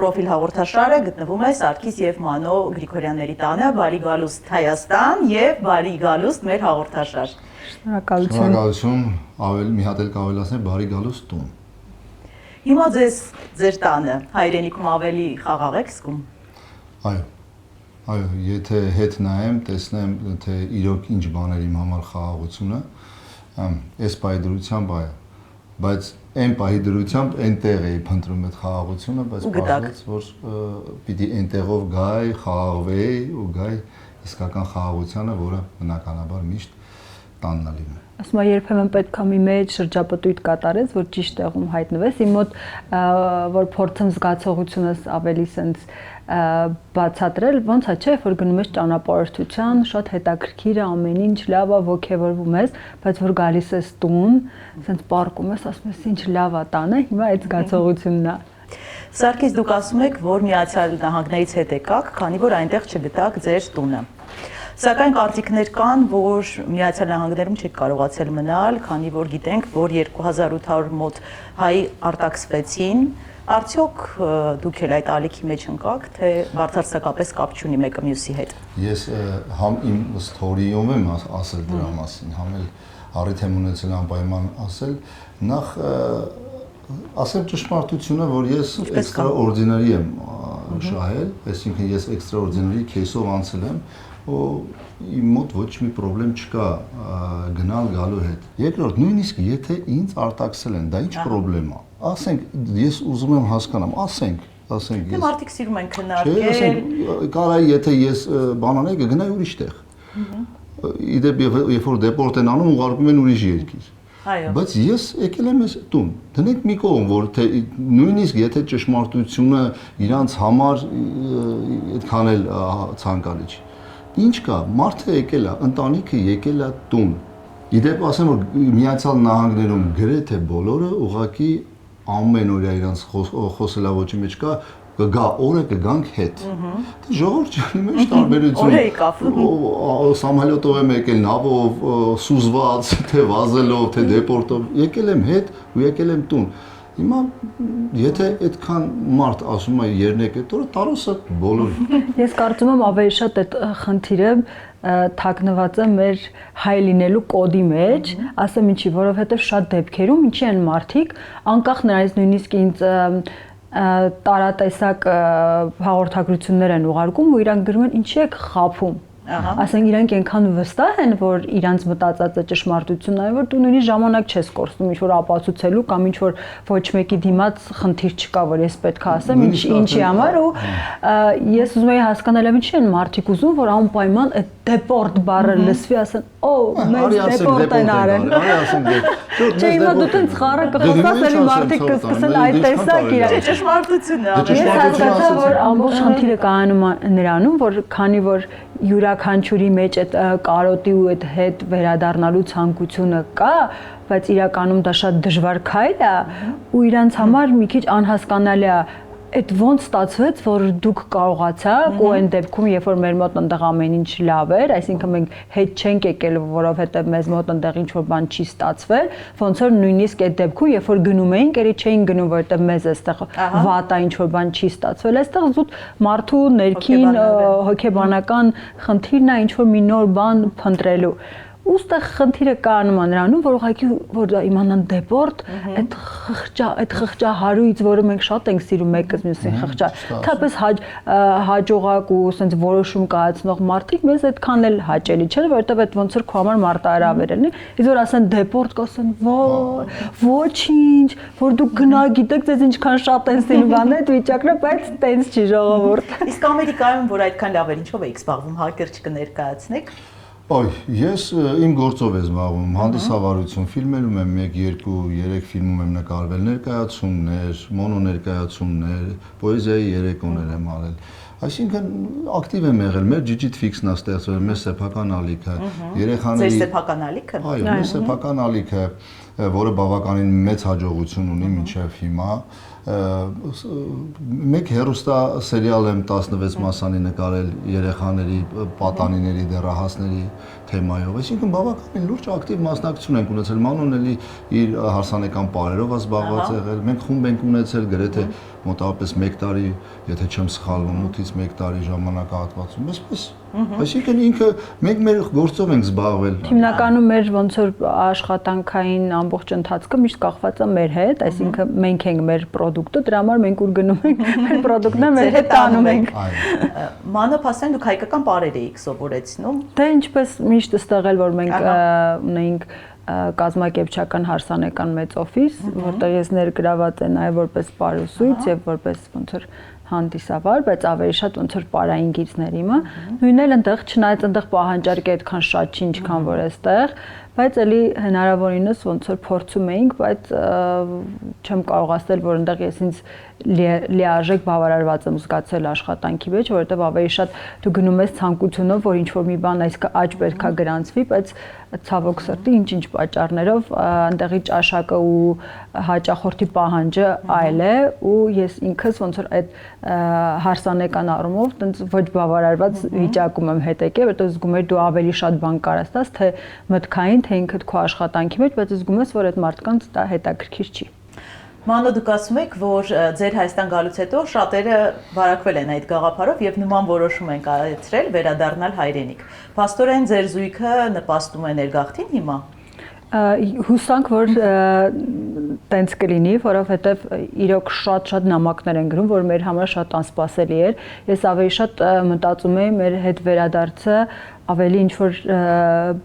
պրոֆիլ հաղորդաշարը գտնվում է Սարգիս և Մանո Գրիգորյանների տանը, բարի գալուստ Հայաստան և բարի գալուստ մեր հաղորդաշար։ Շնորհակալություն, մի հատ էլ կավելացնել, բարի գալուստ տուն։ Հիմա ձեր տանը հայրենիքում ավելի խաղաղ եք զգում։ Այո, եթե հետ նայեմ, տեսնեմ, թե իրոք ինչ բաներ իմ համար խաղաղությունը, այս պահի դրությամբ այո, բայց այն պահի դրությամբ այնտեղ էի փնտրում այդ խաղաղությունը, բայց պարզվեց, որ պիտի այնտեղով գայ, խաղաղվեի ու գայ իսկական խաղաղությանը, որը բնականաբար միշտ տանն է լինում։ Ասում եմ, երբեմն պետք է մի մեծ շրջապտույտ կատարես, որ ճիշտ տեղում հայտնվես, իմ մոտ որ փորձեմ զգացողությունս ավելի սենց բացատրել, ոնց է, չէ, որ գնում ես ճանապարհորդության, շատ հետաքրքիր է, ամեն ինչ լավ է, ոգևորվում ես, բայց որ գալիս ես տուն, սենց պառկում ես, ասում ես, ինչ լավ է տանը, հիմա այդ զգացողությունն է։ Սարգիս, դուք ասում եք, որ Միացյալ Նահանգներից հետ եկաք, քանի որ այնտեղ չգտաք ձեր տունը։ Սակայն կարծիքներ կան, որ Միացյալ Նահանգներում չեք կարողացել մնալ, քանի որ գիտենք, որ 2800 մոտ հայ արտաքսվեցին, արդյոք դուք էլ այդ ալիքի մեջ ընկաք, թե բացարձակապես կապ չունի մեկը մյուսի հետ։ Ես համ իմ ստորիում եմ ասել դրա մասին, համ էլ առիթ եմ ունեցել անպայման ասել, նախ ասեմ ճշմարտությունը, որ ես էքստրաորդինարի եմ շահել, այսինքն ես էքստրաորդինարի քեյսով անցել եմ, ու իմ մոտ ոչ մի պրոբլեմ չկա գնալ գալու հետ։ Երկրորդ, նույնիսկ եթե ինձ արտաքսել են, դա ինչ պրոբլեմ է։ Ասենք, ես ուզում եմ հասկանամ, ասենք Դե մարդիկ սիրում են քննարկել։ Կարա եթե ես բան անեի, կգնայի ուրիշ տեղ։ Իդեպ երբ որ դեպորտ են անում, ուղարկում են ուրիշ երկիր։ Բայց ես եկել եմ այս տուն։ Դնենք մի կողմ, որ թե նույնիսկ եթե ճշմարտությունը իրանց համար այդքան էլ ցանկալի չի։ Ինչ կա, մարդը եկել է, ընտանիքը եկել է տուն։ Իդեպ ասեմ, որ Միացյալ Նահանգներում գրեթե բոլորը ուղղակի ամենօրյա իրանց խոսելավոճի մեջ կա կգա օրը կգանք հետ։ Դե ժողովուրդ ջանի մեջ տարբերություն։ Օր էի կապվում։ Սամալյոտով եմ եկել, նավով, սուզված, թե վազելով, թե դեպորտով, եկել եմ հետ ու եկել եմ տուն։ Հիմա եթե այդքան մարդ ասում է երնեք այդ օրը, տարօսը բոլորին։ Ես կարծում եմ ավելի շատ այդ խնդիրը թաքնված է մեր հայ լինելու կոդի մեջ, ասեմ ինչի, որովհետև շատ դեպքերում ինչի են մարդիկ, անկախ նրանից նույնիսկ ինձ տարատեսակ հաղորդագրություններ են ուղարկում ու իրանք գրում են ինչի եք խաբում։ Ասենք իրանք այնքան վստահ են, որ իրանց մտածածը ճշմարտությունն է, որ դու նույնիսկ ժամանակ չես կորցնում ինչ-որ ապացուցելու կամ ինչ-որ ոչ մեկի դիմաց խնդիր չկա, որ ես պետք է ասեմ ինչի համար ու ես ուզում եմ հասկանալ ինչի են մարդիկ ուզում, որ անպայման այդ դեպորտ բառը լսվի, ասեն, օ, մեծ դեպորտ են արել։ Չէ, հիմա դու տենց խառը կխոսաս, էլի մարդիկ կսկսեն այդ տեսակ իրար ճշմարտությունն է։ Ես հասկացա, որ ամբողջ խնդիրը կայանում է նրանում, որ քանի որ յուրաքանչյուրի մեջ այդ կարոտի ու այդ հետ վերադառնալու ցանկությունը կա, բայց իրականում դա շատ դժվար քայլ է ու իրանց համար մի քիչ անհասկանալի է այդ ոնց ստացվեց, որ դուք կարողացաք ու այն դեպքում, երբ որ մեր մոտ այնտեղ ամեն ինչ լավ էր, այսինքն մենք հետ չենք եկել, որովհետև մեզ մոտ այնտեղ ինչ-որ բան չի ստացվել, ոնց որ նույնիսկ այդ դեպքում, երբ որ գնում էինք, երի չէին գնում, որովհետև մեզ այստեղ վատ է ինչ-որ բան չի ստացվել, այստեղ զուտ մարդու ներքին հոգեբանական խնդիրն է ինչ-որ մի նոր բան փնտրելու։ Ուստեղ խնդիրը կանում է նրանում, որ ուղղակի որ իմանան դեպորտ, այդ խղճահարույց, որը մենք շատ ենք սիրում մեկս մյուսին խղճա, թեպս հաջողակ ու սենց որոշում կայացնող մարդիկ մեզ այդքան էլ հաճելի չեն, որովհետև այդ ոնց որ քո համար մարտահրավեր են, իսկ որ ասեն դեպորտ, կասեն, ոչինչ, որ դուք գնա գիտեք, ձեզ ինչքան շատ են սիրում բանը այդ վիճակն է, բայց տենց չի ժողովուրդ։ Իսկ Ամերիկայում, որ այդքան լավ էր, ինչով եք զբաղվում, հակերճ կներկայացնեք։ Ոյ, ես իմ գործով եմ զբաղվում, հանդիսավարություն, ֆիլմերում եմ 1, 2, 3 ֆիլմում եմ նկարվել, ներկայացումներ, մոնո ներկայացումներ, պոեզիայի երեկոներ եմ արել։ Այսինքն ակտիվ եմ եղել, մեր Digit Fix-ն է ստեղծվել, մեր սեփական ալիքը, երեխաների։ Ձեր սեփական ալիքը։ Այո, մեր սեփական ալիքը, որը բավականին մեծ հաջողություն ունի մինչև հիմա։ Մեկ հեռուստա սերիալ եմ 16 մասանի նկարել երեխաների, պատանիների, դեռահասների թեմայով, այսինքն բավականին լուրջ ակտիվ մասնակցություն ենք ունեցել, Մանոն էլի իր հարսանեկան պարերով է զբաղված եղել, մենք խումբ ենք ունեցել գրեթե մոտավորապես 1 տարի, եթե չեմ սխալվում, 8-ից 1 տարի ժամանակահատվածում, այսպես։ Այսինքն ինքը մենք մեր գործով ենք զբաղվել։ Հիմնականում մեր ոնց որ աշխատանքային ամբողջ ընթացքը միշտ կախված է մեր հետ, այսինքն մենք ենք մեր product-ը, դրա համար մենք ուր գնում ենք, մեր product-ը մեր հետ տանում ենք։ Մանո փաստորեն դուք հայկական պարեր էիք սովորեցնում։ Դե ինչպես միշտ ստեղ էլ որ մենք ունեինք կազմակերպչական հարսանեկան մեծ օֆիս, որտեղ ես ներգրաված եմ նաև որպես պարուսույց եւ որպես ոնց որ հանդիսավար, բայց ավելի շատ ոնց որ պարային գիծներ իմը։ Նույնն էլ այնտեղ չնայած այնտեղ պահանջարկը այդքան շատ չի, ինչքան որ էստեղ, բայց էլի հնարավորինս ոնց որ փորձում էինք, բայց չեմ կարող ասել, որ այնտեղ ես ինձ լիարժեք բավարարված եմ զգացել աշխատանքի մեջ, որովհետև ավելի շատ դու գնում ես ցանկությունով, որ ինչ որ մի բան այսքան աճ պետքա գրանցվի, բայց ցավոք սրտի ինչ-ինչ պատճառներով այնտեղի ճաշակը ու հաճախորդի պահանջը այլ է ու ես ինքս ոնց որ այդ հարսանեկան առումով տենց ոչ բավարարված վիճակում եմ հետ եկել, որտեղ զգում եմ դու ավելի շատ բան կարաս տաս, թե մտքային, թե ինքդ քո աշխատանքի մեջ, բայց զգում ես, որ այդ մարդկանց դա հետաքրքիր չի։ Մանո դուք ասում եք, որ ձեր Հայաստան գալուց հետո շատերը վարակվել են այդ գաղափարով եւ նման որոշում են կայացրել վերադառնալ հայրենիք։ Փաստորեն ձեր զույգը նպաստում է ներգաղթին հիմա։ Հուսանք, որ տենց կլինի, որովհետև իրոք շատ նամակներ են գրում, որ մեր համար շատ անսպասելի էր։ Ես ավելի շատ մտածում էի մեր հետ վերադարձը ավելի ինչ որ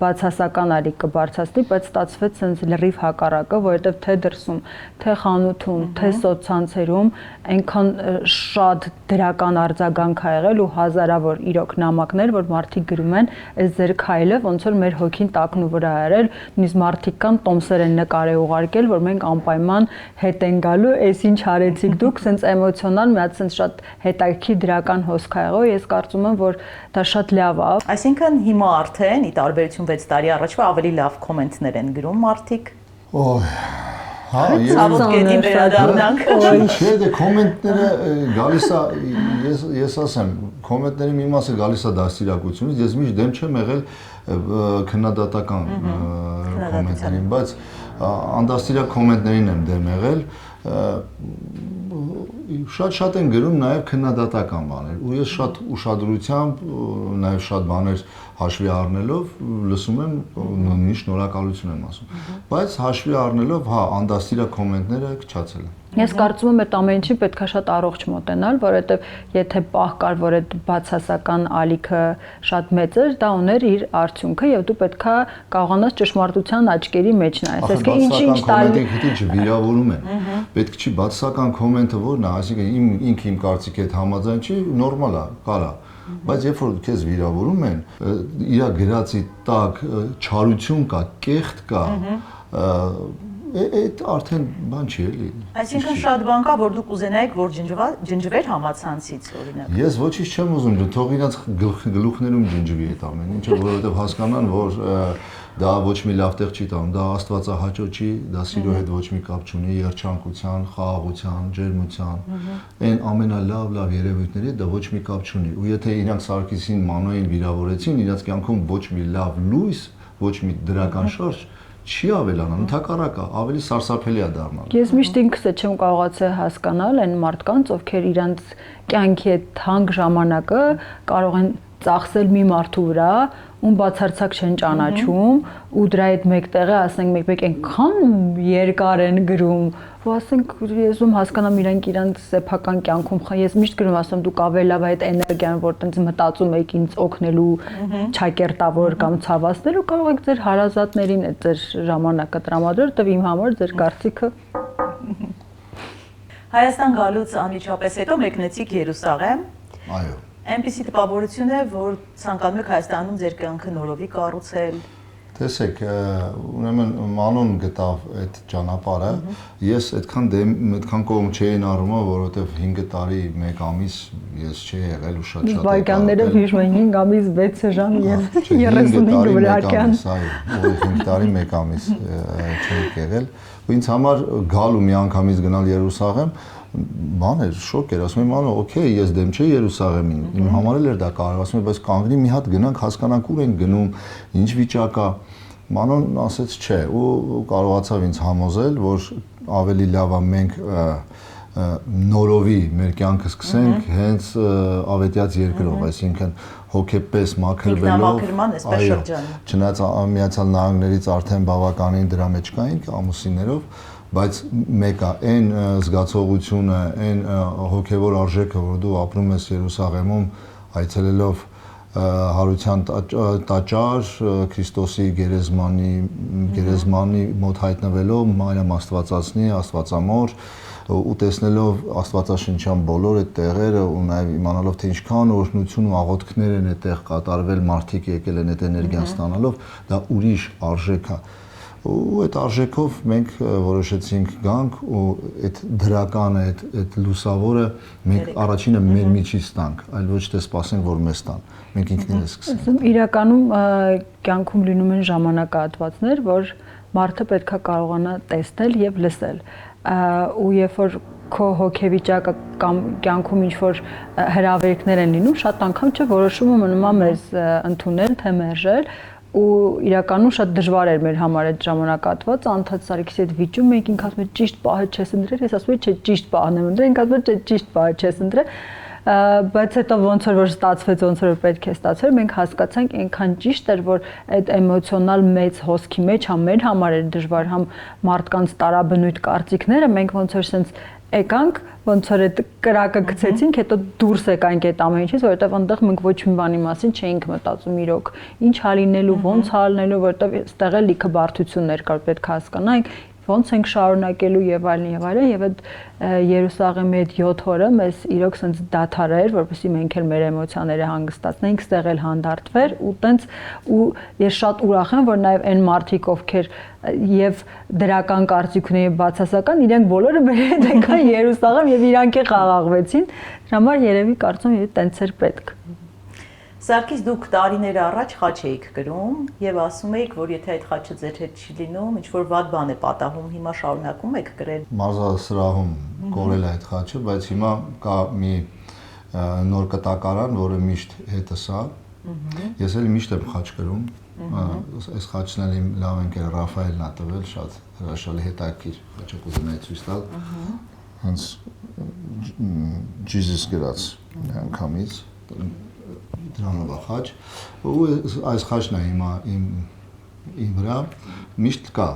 բացասական ալիք կբարձրացնի, բայց ստացվեց sense լրիվ հակառակը, որովհետև թե դրսում, թե խանութում, թե սոցցանցերում այնքան շատ դրական արձագանք ա եղել ու հազարավոր իրոք նամակներ, որ մարդիկ գրում են, այս ձեր քայլը ոնց որ մեր հոգին տակնու վրա ա եղել, նույնիսկ մարդիկ կան տոմսեր են նկարել ուղարկել, որ մենք անպայման հետ են գալու, այս ինչ արեցիք դուք, sense էմոցիոնալ, մի հատ sense շատ հետաքրքիր դրական հոսք ա եղել, ես կարծում եմ, որ դա շատ լավ է։ Այսինքն հիմա արդեն ի տարբերություն 6 տարի առաջվա ավելի լավ կոմենտներ են գրում մարդիկ։ Օй, հա, ցավոք գետին վերադառնանք։ Չէ, դե կոմենտները գալիս է, ես ասեմ, կոմենտների մի մասը գալիս է դաստիարակությունից, ես միշտ դեմ չեմ եղել քննադատական կոմենտներին, բայց անդաստիարակ կոմենտներին եմ դեմ եղել, շատ են գրում նաև քննադատական բաներ ու ես շատ ուշադրությամբ նաև շատ բաներ հաշվի առնելով լսում եմ նույնիսկ շնորհակալություն եմ ասում բայց հաշվի առնելով հա անդաստիարակ կոմենտները քչացել են Ես կարծում եմ այդ ամեն ինչին պետքա շատ առողջ մոտենալ, որովհետև եթե պահ կար, որ այդ բացասական ալիքը շատ մեծ էր, դա ուներ իր արդյունքը եւ դու պետքա կարողանաս ճշմարտության աչքերի մեջ նայես։ Այսինքն ինչ տալի վիրավորում են։ Պետք չի բացասական կոմենտը որն է, այսինքն ինքը իմ կարծիքի հետ համաձայն չի, նորմալ է, կարա։ Բայց երբ որ քեզ վիրավորում են, իր գրածի տակ չարություն կա, կեղտ կա, Այդ արդեն բան չի էլի։ Այսինքն շատ բան կա, որ դուք ուզենայիք, որ ջնջվեր համացանցից, օրինակ։ Ես ոչինչ չեմ ուզում, թող իրաց գլուխներում ջնջվի այդ ամեն ինչը, որովհետև հասկանան, որ դա ոչ մի լավ տեղ չի տանում, դա աստվածահաճո չի, դա սիրո հետ ոչ մի կապ չունի, երջանկության, խաղաղության, ջերմության, այն ամենալավ երևույթների դա ոչ մի կապ չունի։ Ու եթե իրանք Սարգիսին, Մանոյին վիրավորեցին, իրաց կյանքում ոչ մի լավ լույս, ոչ մի դրական շարժ չի ավելանա, ընդհակառակը ավելի սարսափելի է դառնալ։ Ես միշտ ինքս չեմ կարողացել հասկանալ այն մարդկանց, ովքեր իրանց կյանքի այդ թանկ ժամանակը կարող են ծախսել մի մարդու վրա, ում բացարձակ չեն ճանաչում, ու դրա այդ մեկտեղը ասենք մեկ-մեկ այնքան երկար են գրում, ու ասենք ես ում հասկանամ իրանք սեփական կյանքում, ես միշտ գրում ասում դուք ավելի լավ այդ էներգիան, որ տենց մտածում եք ինձ օգնելու, չակերտավոր կամ ցավացնելու, կարող եք ձեր հարազատներին այդ ձեր ժամանակը տրամադրել, որտեղ իմ համար ձեր կարծիքը Հայաստան գալուց անմիջապես հետո մեկնեցիք Երուսաղեմ։ Այո։ Այնպիսի տպավորություն է, որ ցանկանում եք Հայաստանում ձեր կյանքը նորովի կառուցել։ Տեսեք, ուրեմն Մանոն գտավ այդ ճանապարհը, ես այդքան կողմ չէին առումով, որովհետև 5 տարի 1 ամիս ես չի եղել ու շատ վայրկյանները հիշում են 5 ամիս 6 ժամ եւ 35 վայրկյան։ Այո, 5 տարի 1 ամիս չի եղել։ Ու ինձ համար գալ ու միանգամից գնալ Երուսաղեմ բան էր, շոկ էր, ասում եմ, մանո, օքեյ, ես դեմ չէի Երուսաղեմին, իմ համար էլ էր դա կարող, ասում եմ, բայց կանգնի մի հատ գնանք, հասկանանք ուր ենք գնում, ինչ վիճակ է։ Մանոն ասեց չէ, ու կարողացավ ինձ համոզել, որ ավելի լավ է մենք նորովի մեր կյանքը սկսենք հենց ավետյաց երկրով, այսինքն հոգեպես մաքրվելով, չնայած Միացյալ Նահանգներից արդեն բավականին դրա մեջ կայինք ամուսիններով, բայց մեկը այն զգացողությունը, այն հոգևոր արժեքը, որ դու ապրում ես Երուսաղեմում, այցելելով հարության տաճար Քրիստոսի գերեզմանի մոտ հայտնվելով Մարիամ Աստվածածնի, Աստվածամոր ու տեսնելով Աստվածաշնչյան բոլոր այդ տեղերը ու նաև իմանալով թե ինչքան օրհնություն ու աղոթքներ են այդտեղ կատարվել, մարդիկ եկել են այդ էներգիան ստանալով, դա ուրիշ արժեք է։ Ու այդ արժեքով մենք որոշեցինք գանք ու այդ դրականը, այդ լուսավորը մենք առաջինը մեր միջից տանք, այլ ոչ թե սպասենք, որ մեզ տան։ Մենք ինքներս սկսենք։ Իրականում կյանքում լինում են ժամանակահատվածներ, որ մարդը պետքա կարողանա տեսնել եւ լսել։ Ու երբ որ քո հոգեվիճակը կամ կյանքում ինչ որ հրավերքներ են լինում, շատ անգամ չէ որոշումը մնում է մեզ ընդունել, թե մերժել ու իրականում շատ դժվար էր մեր համար այդ ժամանակահատվածը, անդադ Սարգիսի հետ վիճում էինք, ինքը ասում էր ճիշտ պահը չես ընտրել, ես ասում եմ չէ, ճիշտ պահն եմ ընտրել, ինքը ասում էր չէ, ճիշտ պահը չես ընտրել, բայց հետո ոնց որ ստացվեց, ոնց որ պետք է ստացվեր, մենք հասկացանք այնքան ճիշտ էր, որ այդ էմոցիոնալ մեծ հոսքի մեջ համ մեր համար էր դժվար, համ մարդկանց տարաբնույթ կարծիքները, մենք ոնց որ sense եկանք, ոնց որ այդ կրակը գցեցինք, հետո դուրս եկանք այդ ամեն ինչից, որովհետև այնտեղ մենք ոչ մի բանի մասին չէինք մտածում իրոք, ինչ հա լինելու, ոնց հա լինելու, որովհետև այստեղ էլ լիքը բարդություններ կար, պետք է հասկանանք, ոնց ենք շարունակելու եւ այլն եւ այդ Երուսաղեմի այդ 7 օրը մեզ իրոք sense դադար էր, որովհետեւ մենք էլ մեր էմոցիաները հանգստացնենք, ստեղ էլ հանդարտվեր ու տենց ու ես շատ ուրախ եմ, որ նաեւ այն մարդիկ ովքեր եւ դրական կարծիքների բացասական իրենք բոլորը մեր հետ եկան Երուսաղեմ եւ իրանք է խաղաղվեցին, դրա համար երևի կարծում եմ տենց էր պետք։ Սարգիս, դուք տարիներ առաջ խաչ էիք գրում եւ ասում էիք, որ եթե այդ խաչը ձեր հետ չի լինում, ինչ որ վատ բան է պատահում, հիմա շարունակում եք գրել։ Մարզասրահում կորել է այդ խաչը, բայց հիմա կա մի նոր կտակարան, որը միշտ հետս է։ Ես էլ միշտ եմ խաչ գրում։ Այս խաչն էլ իմ լավ ընկեր Ռաֆայելն ա տվել, շատ հրաշալի հետաքրքիր խաչ կուզենայի ցույց տալ։ Հենց Jesus գրած անգամից դրանով խաչ ու այս խաչն է հիմա իմ վրա միշտ կա,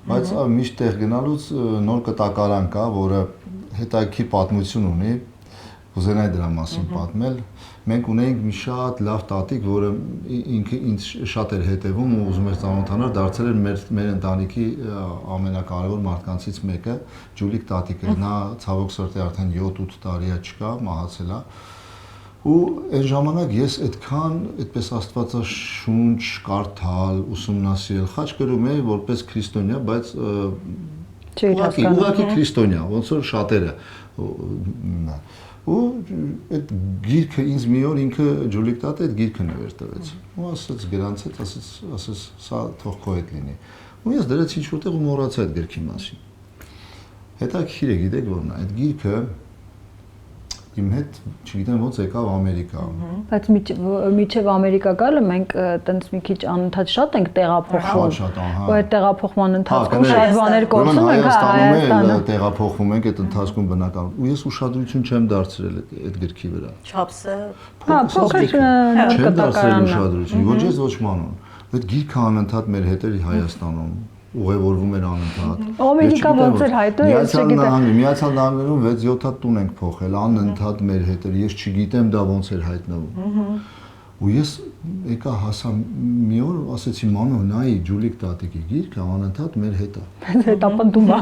բայց միշտ տեղ գնալուց նոր կտակարան կա, որը հետաքրքիր պատմություն ունի, կուզենայի դրա մասին պատմել։ Մենք ունենք մի շատ լավ տատիկ, որը ինքը ինձ շատ էր հետևում ու ուզում էր ծանոթանալ, դարձել էր մեր ընտանիքի ամենակարևոր մարդկանցից մեկը, Ջուլիկ տատիկը, նա ցավոք սրտի արդեն 7-8 տարի է չկա, մահացել է։ Ու այդ ժամանակ ես այդքան այդպես աստվածաշունչ կարդալ, ուսումնասիրել, խաչ գրում էի որպես քրիստոնյա, բայց ուղղակի քրիստոնյա, ոնց որ շատերը։ Ու այդ գիրքը ինձ մի օր ինքը Ջուլիկ տատը այդ գիրքը նվեր տվեց։ Ու ասաց գրանցեց, ասաց սա թող քո հետ լինի։ Ու ես դրեցի ինչ-որտեղ ու մոռացա այդ գրքի մասին։ Հետաքրքիր է, գիտեք որն է, այդ գիրքը իմ հետ, չգիտեմ ոնց եկավ Ամերիկա։ Բայց միջև Ամերիկա գալը մենք տենց մի քիչ անընդհատ շատ ենք տեղափոխվում։ Ու այդ տեղափոխման ընթացքում շատ բաներ կորցնում ենք Հայաստանը։ Տեղափոխվում ենք այդ ընթացքում բնական։ Ու ես ուշադրություն չեմ դարձրել այդ գրքի վրա։ Չափսը։ Փոքր նոր կտակարանն է։ Ոչ ես ոչ մանուն։ Այդ գիրքը անընդհատ մեր հետ էր Հայաստանում։ Ուղևորվում էր անընդհատ։ Ամերիկա ոնց էր հայտնի, ես չգիտեմ։ Միացյալ Նահանգներում 6-7 հատ տուն ենք փոխել, անընդհատ մեր հետ էր, ես չգիտեմ դա ոնց էր հայտնվում։ Ու ես եկա հասա մի օր ասեցի մանու նայի Ջուլիկ տատիկի գիրքը անընդհատ մեր հետ է։ Հետապնդում է։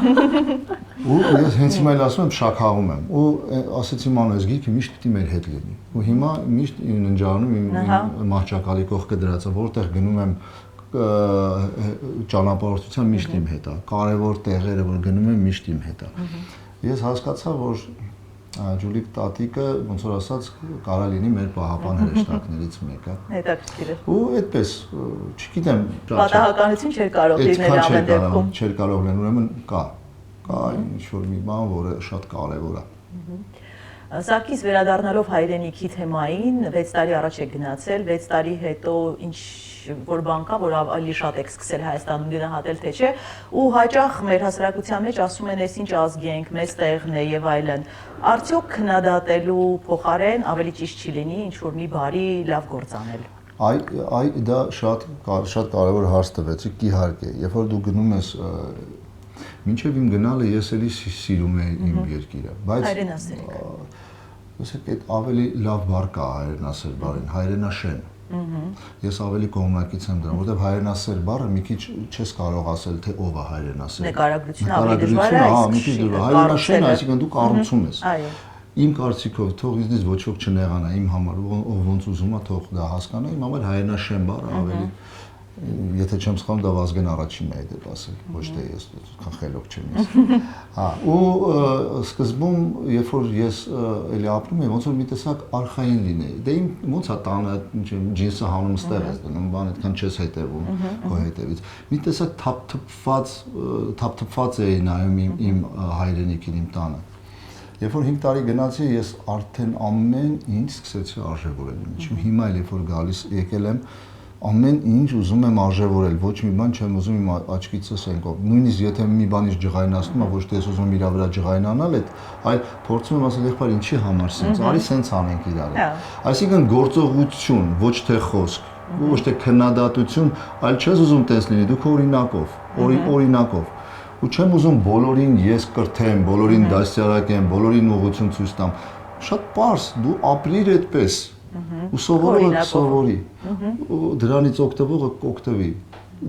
Ու ես հենց հիմա էլ ասում եմ շաքաղում եմ։ Ու ասեցի մանու այս գիրքը միշտ պիտի մեր հետ լինի։ Ու հիմա միշտ ննջարանում իմ մահճակալի կողքը դրած է, որտեղ գնում եմ ճանապարհորդության միշտ իմ հետ է, կարևոր տեղերը որ գնում եմ միշտ իմ հետ է։ Ես հասկացա, որ Ջուլիկ տատիկը ոնց որ ասած կարա լինի մեր պահապան հրեշտակներից մեկը։ Հետաքրքիր է։ Ու այդպես, չգիտեմ, պատահականություն չէր կարող լինել ամեն դեպքում։ Չէր կարող լինել, ուրեմն կա ինչ որ մի բան, որը շատ կարևոր է։ Սարգիս վերադառնալով հայրենիքի թեմային 6 տարի առաջ եք գնացել, 6 տարի հետո ինչ որ բան կա, որ ավելի շատ եք սկսել Հայաստանում գնահատել, թե չէ, ու հաճախ մեր հասարակության մեջ ասում են, այս ինչ ազգ ենք, մեծ տեղն է եւ այլն։ Արդյոք քննադատելու փոխարեն ավելի ճիշտ չի լինի ինչ որ մի բարի լավ գործ անել։ Այ դա շատ կարևոր հարց տվեցիք, իհարկե, երբ որ դու գնում ես մինչև իմ գնալը ես էլի սիրում եմ իմ երկիրը, բայց այդ ավելի լավ բառ կա հայրենասեր բառին, հայրենաշեն։ Ես ավելի կողմնակից եմ դրան, որովհետև հայրենասեր բառը մի քիչ չես կարող ասել, թե ով է հայրենասեր։ Նկարագրությունը ավելի դժվար է, մի քիչ դժվար։ Հայրենաշեն, այսինքն դու կառուցում ես։ Իմ կարծիքով թող ինձնից ոչ ոք չնեղանա, իմ համար ով ոնց ուզում է թող դա հասկանա, իմ համար հայրենաշեն բառը ավելի եթե չեմ սխալվում դա Վազգեն առաջինն է դեպ ասել, ոչ թե ես խելոք չեմ ես։ Հա, ու սկզբում երբ որ ես էլի ապրում եմ, ոնց որ մի տեսակ արխային լինեի։ Դե իմ ոնց է տանը, ջինսը հանում ստեղ ես դնում, բան այդքան չես հետևում քո հետևից։ Մի տեսակ թափթփված էի նայում իմ հայրենիքին, իմ տանը։ Երբ որ 5 տարի գնացի, ես արդեն ամեն ինչ սկսեցի արժևորել։ Ինչու հիմա էլ երբ որ գալիս եկել եմ ամեն ինչ ուզում եմ արժևորել, ոչ մի բան չեմ ուզում իմ աչքիցս ենքով։ Նույնիսկ եթե մի բանից ջղայնացնում եմ, ոչ թե ես ուզում եմ իր վրա ջղայնանալ, այլ փորձում եմ ասել, եղբայր, ինչի համար սենց, արի սենց անենք իրար։ Այսինքն գործողություն, ոչ թե խոսք, ոչ թե քննադատություն, այլ չես ուզում տես լինի, դու քո օրինակով։ Ու չեմ ուզում բոլորին ես կրթեմ, բոլորին դասյարակեմ, բոլորին ուղղություն ցույց տամ։ Շատ պարզ, դու ապրիր այդպես։ Ու սովորողը սովորի, դրանից օգտվողը կօգտվի,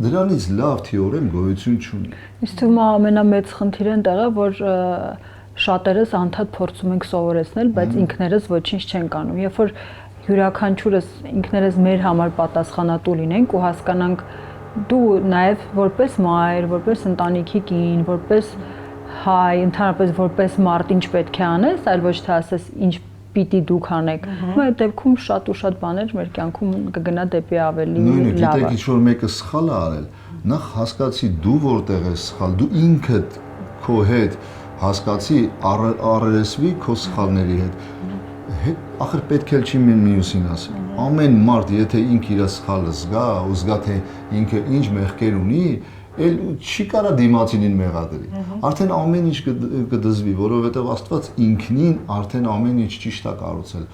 դրանից լավ թիորեմ գոյություն չունի։ Իսկ թվում է ամենամեծ խնդիրը այնտեղ է, որ շատերս անդադ փորձում ենք սովորեցնել, բայց ինքներս ոչինչ չենք անում։ Երբ որ յուրաքանչյուրս ինքներս մեր համար պատասխանատու լինենք ու հասկանանք դու նաև որպես մայր, որպես ընտանիքի կին, որպես հայ, ընդհանրապես որպես մարդ ինչ պետք է անես, այլ ոչ թե ասես ինչ պիտի դուք անեք։ Այդ դեպքում շատ ու շատ բաներ մեր կյանքում կգնա դեպի ավելի լավը։ Նույնիսկ գիտեք ինչ որ մեկը սխալ է արել, նախ հասկացի դու որտեղ ես սխալ, դու ինքդ քո հետ հասկացի առերեսվի քո սխալների հետ։ Ախր պետք է չի մյուսին ասել։ Ամեն մարդ եթե ինքը իր սխալը զգա, ու զգա թե ինքը ինչ մեղքեր ունի, էլ չի կարա դիմացինին մեղադրի։ Արդեն ամեն ինչ կդզվի, որովհետև Աստված ինքնին արդեն ամեն ինչ ճիշտ է կառուցել։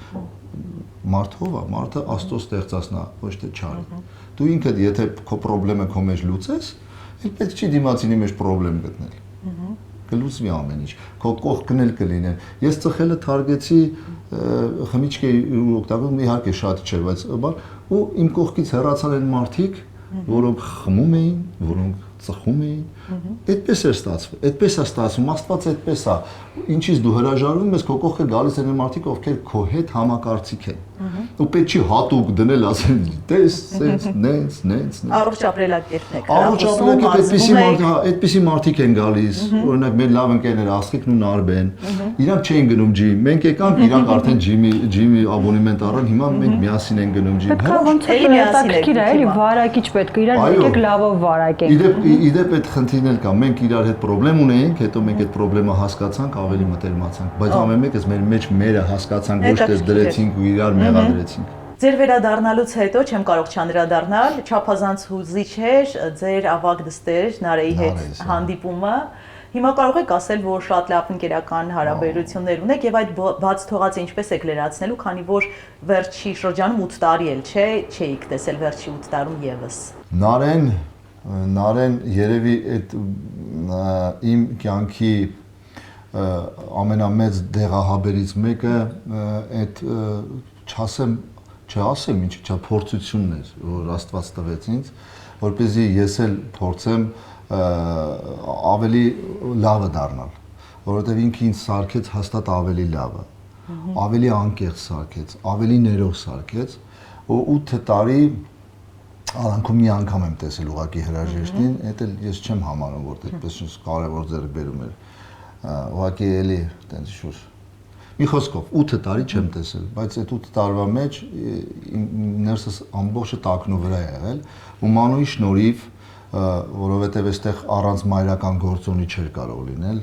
Մարդով է, մարդը Աստծո ստեղծածն է, ոչ թե չարի։ Դու ինքդ եթե քո խնդրեմը քո մեջ լուծես, էլ պետք չի դիմացինի մեջ խնդրեմ գտնել։ Կլուծվի ամեն ինչ։ Քո կողքն էլ կլինեն։ Ես ծխելը թարգեցի խմիչք էի օգտագործում, իհարկե շատ չէ, բայց ու իմ կողքից հեռացան են մարդիկ, որոնք խմում էին, որոնք ծխում էին, այդպես է ստացվում, այդպես է ստացվում, Աստված այդպես է, ինչից դու հրաժարվում ես, քո կողքը գալիս են մարդիկ, ովքեր քո հետ համակարծիք են, ու պետք չի հատուկ դնել, ասել, տես, նենց, առողջ ապրելակերպն եք, առողջ ապրելակերպ, այդպիսի մարդիկ են գալիս, օրինակ մեր լավ ընկերներ Աստղիկն ու Նարբեն, իրանք չէին գնում ջիմ, մենք եկանք, իրանք արդեն ջիմի աբոնեմենտ առան, հիմա մենք միասին են գնում ջիմ, վարակիչ պետք է իրար եկեք լավով վարակենք։ Իդեպ այդ խնդիրն էլ կա, մենք իրար հետ խնդրեմ ունեինք, հետո մենք այդ խնդրեմը հասկացանք, ավելի մտերմացանք, բայց ամեն մեկս մեր մեջ մերը հասկացանք, ոչ թե դրեցինք ու իրար մեղադրեցինք։ Ձեր վերադառնալուց հետո չեմ կարող չանդրադառնալ, չափազանց հուզիչ էր ձեր ավագ դստեր Նարեի հետ հանդիպումը։ Հիմա կարող եք ասել, որ շատ լավ ընկերական հարաբերություններ ունեք եւ այդ բաց թողածը ինչպես եք լրացնելու, քանի որ վերջի շրջանում 8 տարի էլ չէ, չէիք տեսել վերջի 8 տարում եւս։ Նարեն երևի այդ իմ կյանքի ամենամեծ դեղահաբերից մեկը այդ չասեմ ինչ փորձությունն էր, որ Աստված տվեց ինձ, որպեսզի ես էլ փորձեմ ավելի լավը դառնալ, որովհետև ինքը ինձ սարքեց հաստատ ավելի լավը, ավելի անկեղծ սարքեց, ավելի ներող սարքեց, ու 8 տարի Արանքում մի անգամ եմ տեսել ուղակի հրաժեշտին, այդ էլ ես չեմ համարում, որ այդպես կարևոր ձեռքբերում էր։ Ուղակի էլի տենց շուտ։ Մի խոսքով 8 տարի չեմ տեսել, բայց այդ 8 տարվա մեջ ներսս ամբողջը տակնու վրա է եղել, ու Մանուի շնորհիվ, որովհետև այստեղ առանց մայրական գործոնի չէր կարող լինել,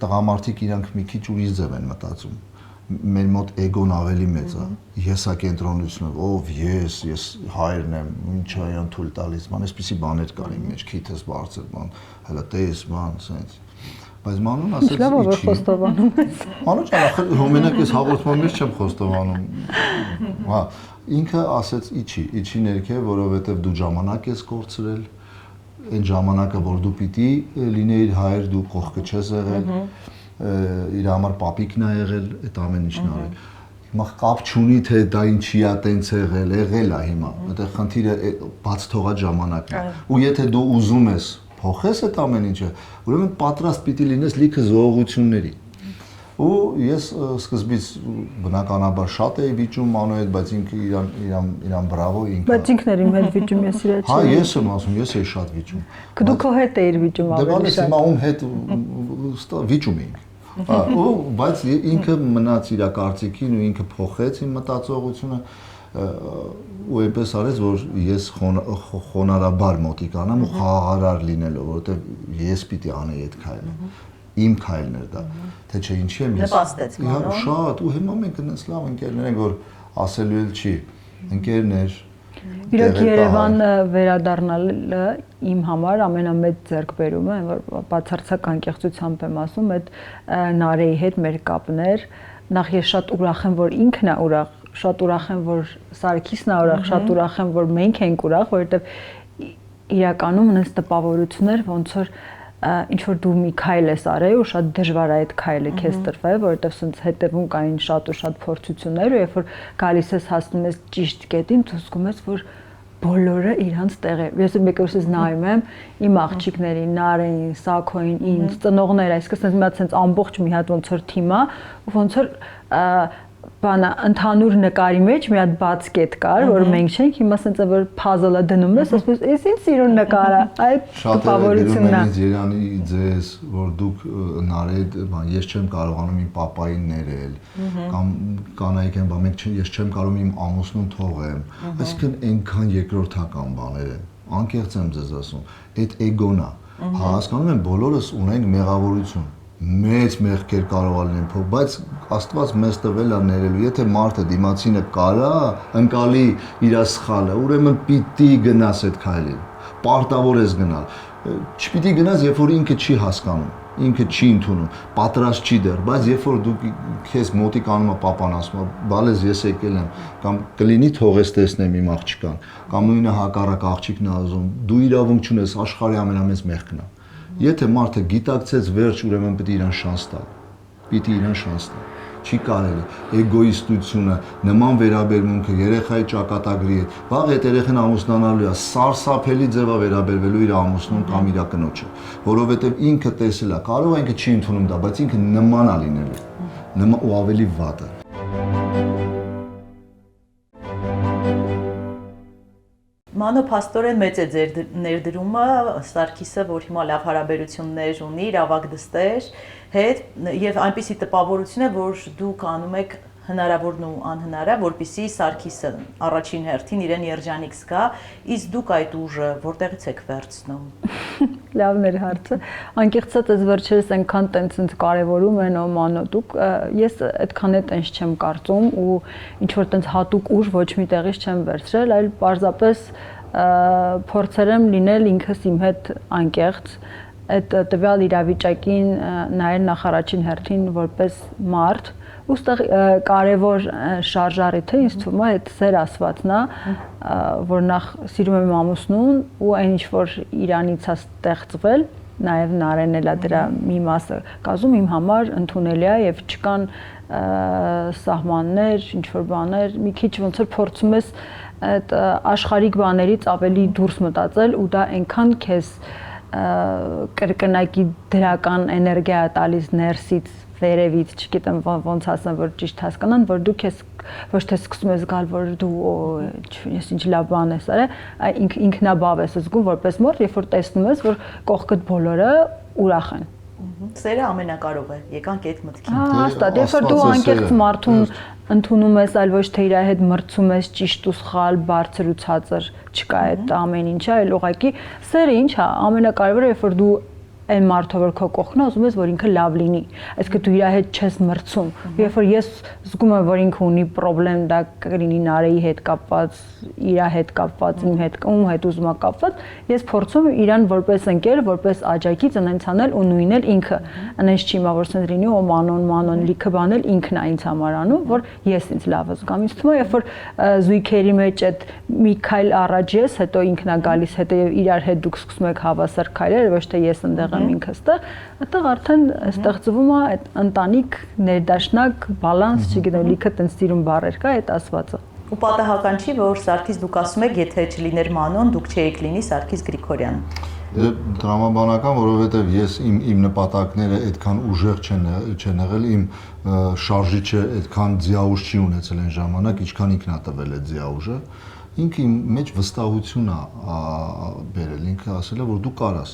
տղամարդիկ իրանք մի քիչ ուրիշ ձև են մտածում։ մեր մոտ էգոն ավելի մեծ է, եսակենտրոնությունը, ով ես հայրն եմ, ինչ այան թույլ տալիս, ման այսպիսի բաներ կար իմ մեջ, քիթս բարձր բան, հələ տես բան, սենց։ Բայց Մանուն ասաց Ինչա՞ որ խոստովանում ես։ Մանու ջան, ախր հոմենակ ես հաղորդման մեջ չեմ խոստովանում։ Հա, ինքը ասաց իջի ներքև, որովհետև դու ժամանակ ես կորցրել, այն ժամանակը, որ դու պիտի լինեիր հայր, դու կողքը չես եղել, իր համար պապիկն է եղել, այդ ամեն ինչն արել։ Հիմա կապ չունի թե դա ինչի է տենց եղել է հիմա, այդտեղ խնդիրը բաց թողած ժամանակն է։ Ու եթե դու ուզում ես փոխես այդ ամեն ինչը, ուրեմն պատրաստ պիտի լինես լիքը զողողությունների։ Ու ես սկզբից բնականաբար շատ էի վիճում Մանուի հետ, բայց ինքը իրան բրավո ինքը։ Բայց ինքն էր իմ հետ վիճում, ես իր հետ Հա, ես եմ ասում, ես էի շատ վիճում։ Դու քո հետ էիր վիճում ավելի շատ։ Հիմա ում հետ վիճում էինք։ Ու բայց ինքը մնաց իր կարծիքին ու ինքը փոխեց իմ մտածողությունը ու այնպես արեց, որ ես խոնարհաբար մոտիկանամ ու խաղաղարար լինելով, որովհետև ես պիտի անեի այդ քայլը։ Իմ քայլն էր դա, թե չէ ինչի եմ ես։ Նպաստեց Մանուն։ Շատ ու հիմա մենք այնպես լավ ընկերներ ենք, որ ասելու էլ չի, ընկերներ։ Իրոք Երևան վերադառնալը իմ համար ամենամեծ ձեռքբերումը, որ բացարձակ անկեղծությամբ եմ ասում, այդ Նարեի հետ մեր կապներ, նախ ես շատ ուրախ եմ, որ ինքն է ուրախ, շատ ուրախ եմ, որ Սարգիսն է ուրախ, շատ ուրախ եմ, որ մենք ենք ուրախ, որովհետև իրականում այնպես տպավորություններ, ոնց որ ինչ որ դու մի քայլ ես արել ու շատ դժվար է այդ քայլը քեզ տրվել, որովհետև սենց հետևում կային շատ ու շատ փորձություններ ու երբ որ գալիս ես հասնում ես ճիշտ կետին, դու զգում ես, որ բոլորը իրանց տեղ է։ Ես մեկուսից նայում եմ իմ աղջիկներին, Նարեին, Սաքոին, ինձ, ծնողները, այսինքն մի հատ սենց ամբողջ մի հատ ոնց որ թիմա, ոնց որ բանա ընդհանուր նկարի մեջ մի հատ բաց կետ կար, որ մենք չենք, հիմա ասենց է որ puzzle-ը դնում ես, ասես էս ինչ սիրուն նկար է, այդ տպավորությունն է։ Շատ Երանի ձեզ, որ դուք Նարեի, բան, ես չեմ կարողանում իմ papayin ներել, կամ կանայք են, բան, ես չեմ կարողանում իմ ամուսնուն թողեմ, այսինքն այնքան երկրորդական բաներ են, անկեղծ եմ ձեզ ասում, այդ էգոնա, հասկանում եմ բոլորս ունենք մեղավորություն մեծ մեղքեր կարող է լինել, բայց Աստված մեզ տվել է ներելու։ Եթե մարդը դիմացինը կարա ընկալի իր սխալը, ուրեմն պիտի գնաս այդ քայլին։ Պարտավոր ես գնալ։ Չպիտի գնաս, երբ որ ինքը չի հասկանում, ինքը չի ընդունում, պատրաստ չի դեռ, բայց երբ որ դու քեզ մոտիկ անում է papan ասում է, բալես ես եկել եմ, կամ կլինի թողես տեսնեմ իմ աղջկան, կամ նույնը հակառակ աղջիկն է ասում, դու իրավունք չունես, աշխարհի ամենամեծ մեղքն է։ Եթե մարդը գիտակցեց վերջ, ուրեմն պիտի իրան շանս տալ։ Պիտի իրան շանս տալ։ Չի կարելի։ Էգոիստությունը, նման վերաբերմունքը երեխայի ճակատագրի հետ, վաղ այդ երեխան ամուսնանալու է, սարսափելի ձևա վերաբերվելու իր ամուսնուն կամ իր կնոջը, որովհետև ինքը տեսել է, կարող է ինքը չի ընդունում դա, բայց ինքը նման է լինելու։ Նման ու ավելի վատը։ Մանո փաստորեն մեծ է ձեր ներդրումը Սարգիսը, որ հիմա լավ հարաբերություններ ունի իր ավագ դստեր հետ եւ այնպիսի տպավորություն է, որ դուք անում եք հնարավորն ու անհնարը, որպեսզի Սարգիսը առաջին հերթին իրեն երջանիկ զգա, իսկ դուք այդ ուժը որտեղից եք վերցնում։ Լավն էր հարցը։ Անկեղծած ես վերջերս այնքան տենց կարևորում են Մանո դուք, ես այդքան է տենց չեմ կարծում ու ինչ որ տենց հատուկ ուժ ոչ մի տեղից չեմ վերցրել, այլ պարզապես փորձել եմ լինել ինքս իմ հետ անկեղծ, այդ տվյալ իրավիճակին նայել նախ առաջին հերթին որպես մարդ, ուստեղ կարևոր շարժառիթը ինձ թվում է այդ սեր ասվածն է, որ նախ սիրում եմ ամուսնուն ու այն ինչ որ իրանից է ստեղծվել, նաև Նարեն էլ է դրա մի մասը կազմում իմ համար ընդունելի է եւ չկան սահմաններ, ինչ որ բաներ, մի քիչ ոնց որ փորձում ես այդ աշխարհիկ բաներից ավելի դուրս մտածել ու դա այնքան քեզ կրկնակի դրական էներգիա տալիս ներսից վերևից, չգիտեմ ոնց ասեմ, որ ճիշտ հասկանան, որ դու քեզ ոչ թե սկսում ես գալ, որ դու ես ինչ լավ բան ես արել, ինքնաբավ ես զգում որպես մոր, երբ որ տեսնում ես, որ կողքդ բոլորը ուրախ են։ Սերը ամենակարող է, եկանք այդ մտքին։ Հաստատ, երբ որ դու անկեղծ մարդուն ընդունում ես, այլ ոչ թե իր հետ մրցում ես ճիշտ ու սխալ, բարձր ու ցածր, չկա այդ ամեն ինչը, այլ ուղղակի սերը ինչ է, ամենակարևորը երբ որ դու այն մարդը որ քո կողքն է ուզում ես որ ինքը լավ լինի այսինքն դու իր հետ չես մրցում երբ որ ես զգում եմ որ ինքը ունի խնդրեմ դա կլինի Նարեի հետ կապված իր հետ կապված իմ հետ ում հետ ուզում է կապված ես փորձում եմ իրան որպես ընկեր որպես աջակից այնց անել ու նույնել ինքը այնց չի մա որ սենց լինի ու մանոն լիքը բանել ինքն է ինձ համար անում որ ես ինձ լավ զգամ ինձ թվում է երբ որ զույգերի մեջ այդ մի քայլ առաջ ես հետո ինքն է գալիս հետո իրար հետ դուք սկսում եք հավասար քայլել ոչ թե ես ընդեղ եմ ինքս այդտեղ արդեն ստեղծվում է այդ ընտանիք ներդաշնակ բալանս չգիտեմ լիքը տենց ծիրուն բառեր կա այդ ասվածը ու պատահական չի որ Սարգիս դուք ասում եք եթե չլիներ Մանոն դուք չէիք լինի Սարգիս Գրիգորյան Տրամաբանական որովհետև ես իմ նպատակները այդքան ուժեղ չեն եղել իմ շարժիչը այդքան ձիաուժ չի ունեցել այն ժամանակ ինչքան ինքն է տվել այդ ձիաուժը ինքը իմ մեջ վստահություն է բերել ինքը ասել է որ դու կարաս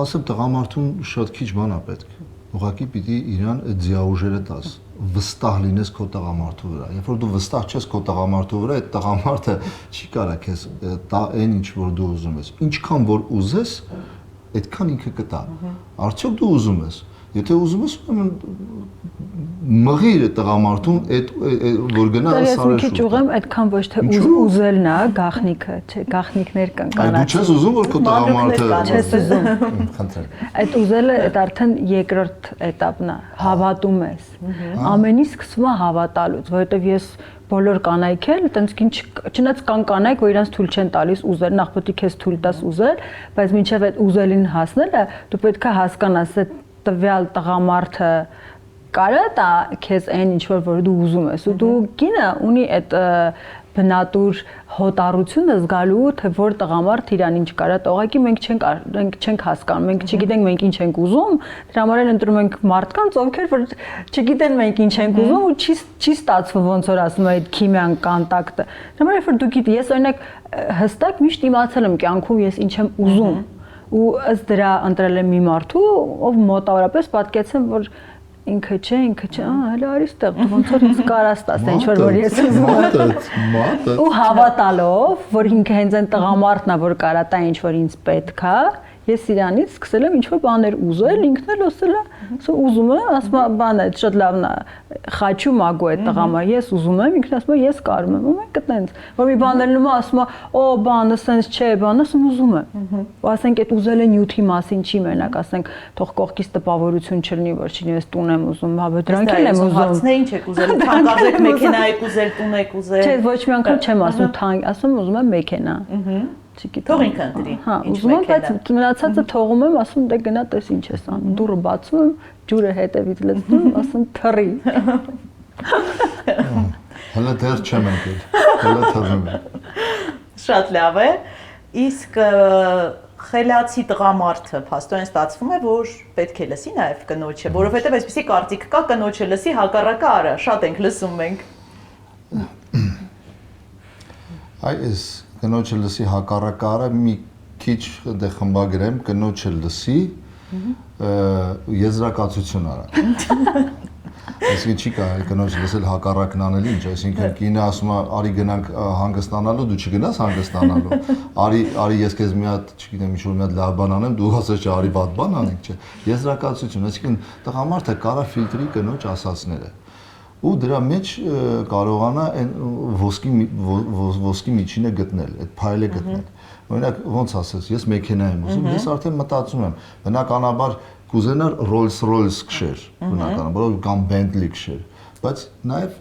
ասեմ տղամարդուն շատ քիչ բան է պետք ուղղակի պիտի իրան այդ ձիաուժերը տաս վստահ լինես քո տղամարդու վրա երբ որ դու վստահ չես քո տղամարդու վրա այդ տղամարդը չի կարա քեզ տա այն ինչ որ դու ուզում ես ինչքան որ ուզես այդքան ինքը կտա արդյոք դու ուզում ես եթե ուզում ես մղիր տղամարդուն այդ որ գնա սարաշու։ Ես ուղեմ այդքան ոչ թե ուզելն է գաղտնիքը, չէ, գաղտնիքներ կան կանաչ։ Դու չես ուզում որ քո տղամարդը չես ուզում։ Խնդրեմ։ Այդ ուզելը այդ արդեն երկրորդ этаպն է, հավատում ես։ Ամեն ինչ սկսվում է հավատալուց, որովհետև ես բոլոր կանայք էլ տենց ինչ չնայած կան կանայք որ իրանց թույլ չեն տալիս ուզել նախ պետք է քեզ թույլ տաս ուզել բայց մինչև այդ ուզելին հասնելը դու պետք է հասկանաս այդ տվյալ տղամարդը կարա տա քեզ այն ինչ որ դու ուզում ես ու դու կինը ունի այդ բնատուր հոտառությունը զգալու թե որ տղամարդ իրան ինչ կարա տողակի մենք չենք հասկանում մենք չգիտենք մենք ինչ ենք ուզում դրա համար էլ ընտրում ենք մարդկանց ովքեր որ չգիտեն մենք ինչ ենք ուզում ու չի ստացվում ոնց որ ասում այդ քիմիան կոնտակտը դրա համար որ դու գիտես ես օրինակ հստակ միշտ իմացել եմ կյանքում ես ինչ եմ ուզում ու ըստ դրա ընտրել եմ մի մարդու ով մոտավորապես պատկեցեմ որ ինքը չէ, հələ արի ստեղ, դու ոնց որ ինձ կարաս տաս, ինչ որ ես ուզում եմ։ Ու հավատալով, որ ինքը հենց այն տղամարդն է, որ կարա տա ինչ որ ինձ պետք է, ես իրանից սկսել եմ ինչ որ բաներ ուզել, ինքն էլ ասել է, ուզում է, ասում է, բան է, շատ լավն է, խաչու մագու է տղամարդ, ես ուզում եմ, ինքն ասում է, ես կարում եմ, ու մենք կտենց, որ մի բան ելնում է, ասում է, օ, բանը սենց չէ, բանը, ասում ուզում եմ։ Ու ասենք այդ ուզելը նյութի մասին չի մենակ, ասենք, թող կողքից տպավորություն չլինի, որ չի ես տուն եմ ուզում, հա, դրանք էլ եմ ուզում։ Հարցն է ինչ եք ուզել, թանկարժեք մեքենա եք ուզել, տուն եք ուզել։ Չէ, ոչ մի անգամ չեմ ասում թանկ, ասում ուզում եմ մեքենա։ Թող ինքը ընտրի։ Հա, ուզում եմ, բայց մնացածը թողում եմ, ասում դե գնա տես ինչ ես անում։ Դուռը բացում եմ, ջուրը հետևից լցնում, ասում թռի։ Հələ դեռ չեմ ընկել։ Հələ թռնում եմ։ Շատ լավ է։ Իսկ խելացի տղամարդը փաստորեն ստացվում է, որ պետք է լսի նաև կնոջը, որովհետև այսպեսի կարծիք կա կնոջը լսի, հակառակը արա, շատ ենք լսում մենք։ Այս կնոջը լսի հակառակը արա մի քիչ դե խմբագրեմ կնոջը լսի եզրակացություն արա այսինքն չի կարելի կնոջը լսել հակառակն անել ինչ այսինքն կինը ասում է արի գնանք հանգստանալու դու չգնաս հանգստանալու արի ես քեզ մի հատ չգիտեմ ինչ որ մի հատ լավ բան անեմ դու ասես չէ արի վատ բան անենք չէ եզրակացություն այսինքն տղամարդը կարա ֆիլտրի կնոջ ասածները ու դրա մեջ կարողանա այն ոսկի միջինը գտնել, այդ փայլը գտնել։ Օրինակ ոնց ասես, ես մեքենա եմ ուզում, ես արդեն մտածում եմ, բնականաբար կուզենար Rolls-Royce քշեր, բնականաբար կամ Bentley քշեր, բայց նաև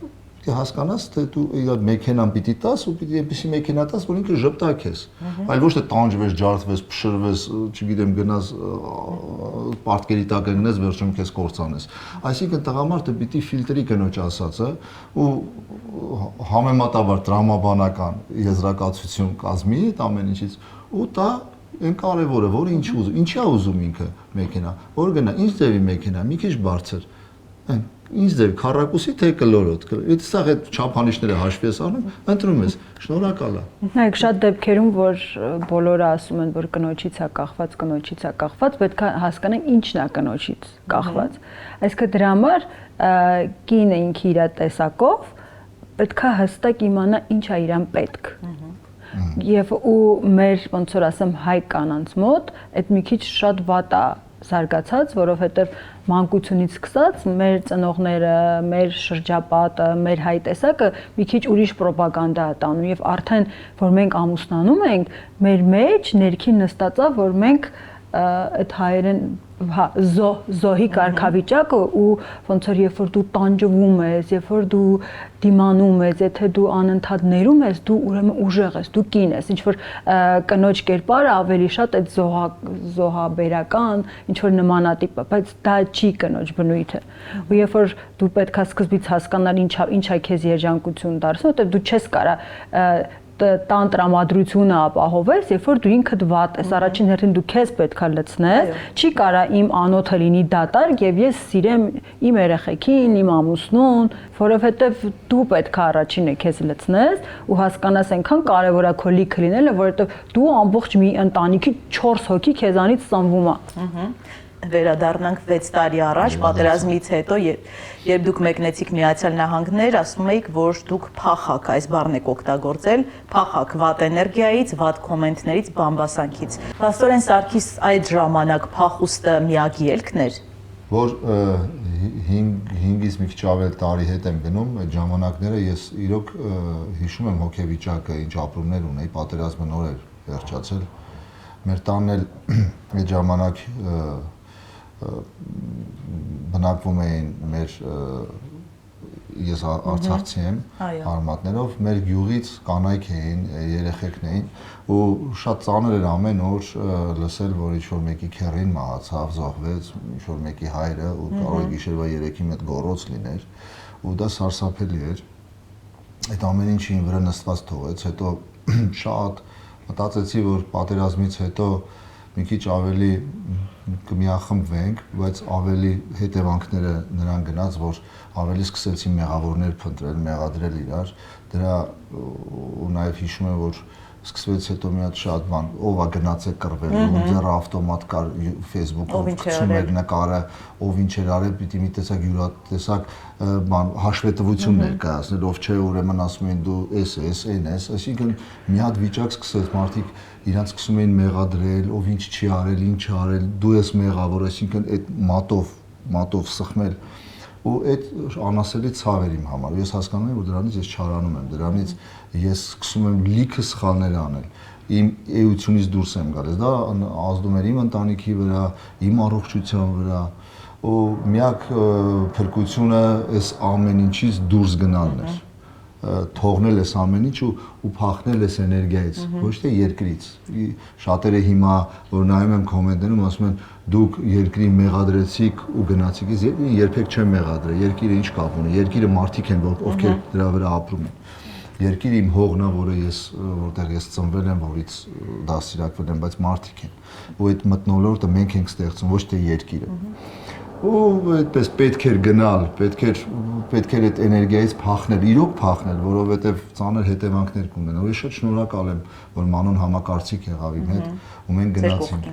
հասկանաս թե դու իր մեքենան պիտի տաս ու պիտի այնպեսի մեքենա տաս, որ ինքը ժպտա քեզ, այլ ոչ թե տանջվես, ջարդվես, փշրվես, չգիտեմ, գնաս պարտքերի տակ գնես, վերջում քեզ կործանես։ Այսինքն տղամարդը պիտի ֆիլտրի կնոջ ասածը ու համեմատաբար տրամաբանական եզրակացություն կազմի այդ ամեն ինչից ու տա այն կարևորը, որը ինչի է ուզում ինքը մեքենա, որ գնա, ինչ ձևի մեքենա, մի քիչ բարձր, ինչ ձև քառակուսի թե կլորոտ այդ սա այդ չափանիշները հաշվի ես անում ընտրում ես շնորհակալ եմ նայեք շատ դեպքերում որ բոլորը ասում են որ կնոջից է կախված պետք է հասկանանք ինչն է կնոջից կախված այսինքն դրա համար կինը ինքը իր տեսակով պետք է հստակ իմանա ինչ է իրան պետք եւ ու մեր ոնց որ ասեմ հայ կանանց մոտ այդ մի քիչ շատ վատ է զարգացած, որովհետեւ մանկությունից սկսած մեր ծնողները, մեր շրջապատը, մեր հայ տեսակը մի քիչ ուրիշ ռոպագանդա է տանում եւ արդեն որ մենք ամուսնանում ենք, մեր մեջ ներքին նստած է, որ մենք այդ հայերեն զոհի կարգավիճակը ու ոնց որ երբ որ դու տանջվում ես, երբ որ դու դիմանում ես, եթե դու անընդհատ ներում ես, դու ուրեմն ուժեղ ես, դու կին ես, ինչ որ կնոջ կերպարը ավելի շատ այդ զոհաբերական, ինչ որ նմանատիպ է, բայց դա չի կնոջ բնույթը։ Ու երբ որ դու պետքա սկզբից հասկանալ ինչա քեզ երջանկություն դարձնում, որտեղ դու չես կարա տան տրամադրությունը ապահովես, երբ որ դու ինքդ վատ ես, առաջին հերթին դու քեզ պետքա լցնես, չի կարա իմ անոթը լինի դատարկ եւ ես սիրեմ իմ երեխեքին, իմ ամուսնուն, որովհետեւ դու պետքա առաջինը քեզ լցնես ու հասկանաս այնքան կարեւոր է քո լիքը լինելը, որովհետեւ դու ամբողջ մի ընտանիքի 4 հոգի քեզանից ծնվում է։ Վերադառնանք 6 տարի առաջ պատերազմից հետո, երբ դուք մեկնեցիք Միացյալ Նահանգներ, ասում էիք, որ դուք փախակ, այս բառն եք օգտագործել, փախակ վատ էներգիայից, վատ կոմենտներից, բամբասանքից։ Պաստորեն Սարգիս այդ ժամանակ փախուստը միակ ելքն էր, որ 5-ից մի քիչ ավել տարի հետ եմ գնում, այդ ժամանակները ես իրոք հիշում եմ հոգեվիճակը, ինչ ապրումներ ունեի, պատերազմը նոր էր վերջացել։ Մեր տանն էլ այդ ժամանակ բնակվում էին մեր ես արցախցի եմ արմատներով մեր գյուղից կանայք էին երեխեքն էին ու շատ ծանր էր ամեն օր լսել որ ինչ որ մեկի քեռին մահացավ զոհվեց ինչ որ մեկի հայրը ու կարող է գիշերվա 3-ի մետ գոռոց լիներ ու դա սարսափելի էր այդ ամեն ինչը ինձ վրա նստված թողեց հետո շատ մտածեցի որ պատերազմից հետո մի քիչ ավելի կմիախմբվենք, բայց ավելի հետևանքները նրան գնաց, որ ավելի սկսեցի մեղավորներ փնտրել, մեղադրել իրար, դրա ու նաև հիշում եմ, որ սկսվեց հետո մի հատ շատ բան, ով է գնացել կռվել, ում ձեռը ավտոմատ կար Facebook-ում գցում էր նկարը, ով ինչ էր արել, պիտի մի տեսակ յուրատեսակ բան հաշվետվություն ներկայացնել, ով չէ, ուրեմն ասում էին դու էս, այն ես, այսինքն մի հատ վիճակ սկսեց մարդիկ իրանց սկսում էին մեղադրել, ով ինչ չի արել, ինչ արել, դու ես մեղավոր, այսինքն այդ մատով սխմել ու այդ անասելի ցավ էր իմ համար։ Ես հասկանում եմ, որ դրանից ես չարանում եմ, դրանից ես սկսում եմ լիքը սխալներ անել։ Իմ էությունից դուրս եմ գալիս։ Դա ազդում էր իմ ընտանիքի վրա, իմ առողջության վրա, ու միակ փրկությունը այս ամեն ինչից դուրս գնալն էր։ Թողնել ես ամեն ինչ ու փախնել ես էներգիայից, ոչ թե երկրից։ Շատերը հիմա որ նայում եմ կոմենտներում ասում են դուք երկրի մեղադրեցիք ու գնացիք, ես երբեք չեմ մեղադրել, երկիրը ինչ կապ ունի, երկիրը մարդիկ են, ովքեր դրա վրա ապրում են։ Երկիրը իմ հողն է, որտեղ ես ծնվել եմ, որից դաստիարակվել եմ, բայց մարդիկ են։ Ու այդ մթնոլորտը մենք ենք ստեղծում, ոչ թե երկիրը։ Ու այդպես պետք էր գնալ, պետք էր այդ էներգիայից փախնել, իրոք փախնել, որովհետև ծանր հետևանքներ կունենա։ Ու ես շատ շնորհակալ եմ, որ Մանոն համակարծիք եղավ իմ հետ ու մենք գնացինք։